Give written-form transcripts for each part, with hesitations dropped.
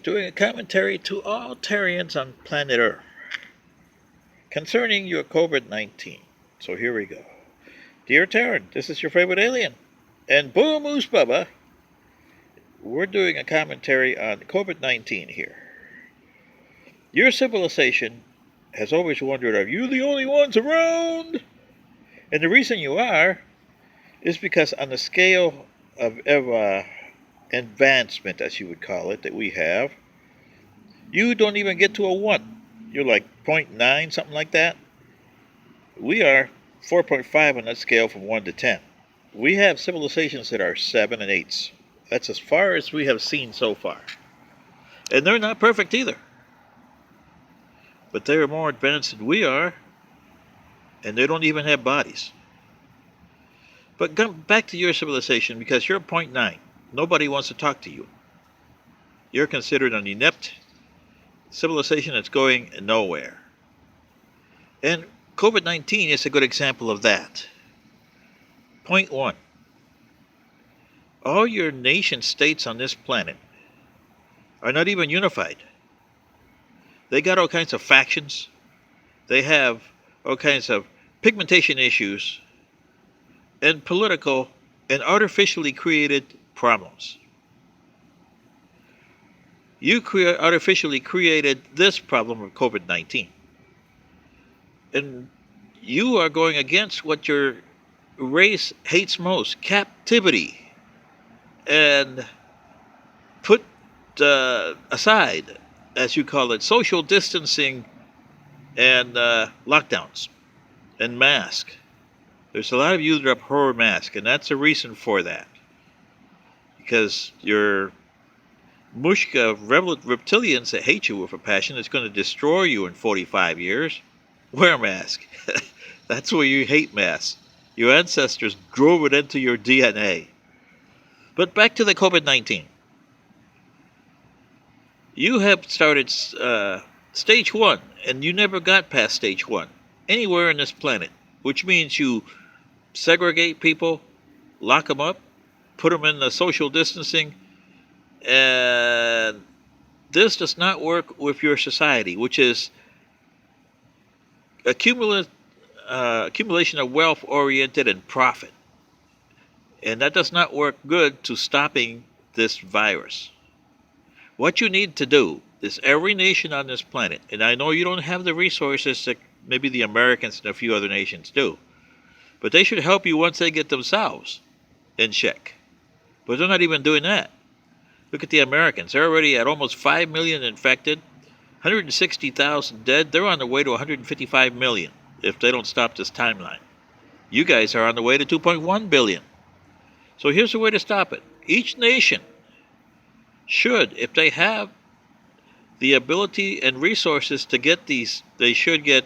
Doing a commentary to all Terrans on planet Earth concerning your COVID-19. So here we go. Dear Terran, this is your favorite alien. And boom, Moose Bubba, we're doing a commentary on COVID-19 here. Your civilization has always wondered, are you the only ones around? And the reason you are is because on the scale of advancement, as you would call it, that we have, you don't even get to a 1. You're like 0.9, something like that. We are 4.5 on that scale from 1 to 10. We have civilizations that are 7 and 8s. That's as far as we have seen so far. And they're not perfect either. But they're more advanced than we are, and they don't even have bodies. But come back to your civilization, because you're 0.9. Nobody wants to talk to you. You're considered an inept civilization that's going nowhere. And COVID-19 is a good example of that. Point 1. All your nation states on this planet are not even unified. They got all kinds of factions. They have all kinds of pigmentation issues and political and artificially created problems. You artificially created this problem of COVID-19. And you are going against what your race hates most, captivity. And put aside, as you call it, social distancing and lockdowns and masks. There's a lot of you that abhor masks, and that's a reason for that. Because you're mushka reptilians that hate you with a passion that's going to destroy you in 45 years. Wear a mask. That's where you hate masks. Your ancestors drove it into your DNA. But back to the COVID-19. You have started stage 1, and you never got past stage 1 anywhere on this planet, which means you segregate people, lock them up, put them in the social distancing, and this does not work with your society, which is accumulation of wealth oriented and profit. And that does not work good to stopping this virus. What you need to do is every nation on this planet, and I know you don't have the resources that maybe the Americans and a few other nations do, but they should help you once they get themselves in check. But they're not even doing that. Look at the Americans. They're already at almost 5 million infected, 160,000 dead. They're on the way to 155 million if they don't stop this timeline. You guys are on the way to 2.1 billion. So here's the way to stop it. Each nation should, if they have the ability and resources to get these, they should get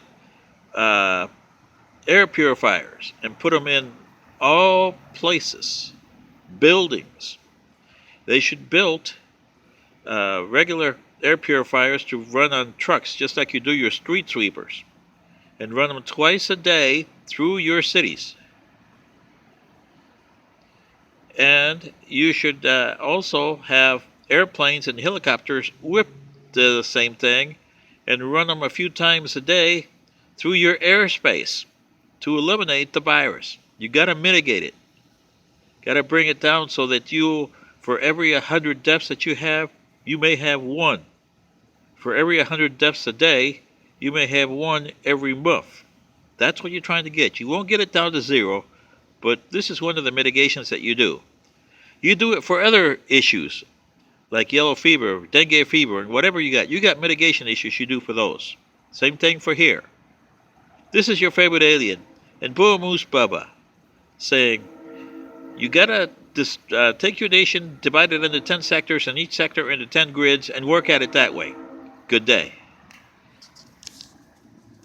air purifiers and put them in all places, buildings. They should build regular air purifiers to run on trucks, just like you do your street sweepers, and run them twice a day through your cities. And you should also have airplanes and helicopters with the same thing and run them a few times a day through your airspace to eliminate the virus. You got to mitigate it. Got to bring it down so that you, for every 100 deaths that you have, you may have 1. For every 100 deaths a day, you may have 1 every month. That's what you're trying to get. You won't get it down to 0, but this is one of the mitigations that you do. You do it for other issues, like yellow fever, dengue fever, and whatever you got. You got mitigation issues you do for those. Same thing for here. This is your favorite alien, and Boa Moose Bubba, saying, you gotta take your nation, divide it into 10 sectors, and each sector into 10 grids, and work at it that way. Good day.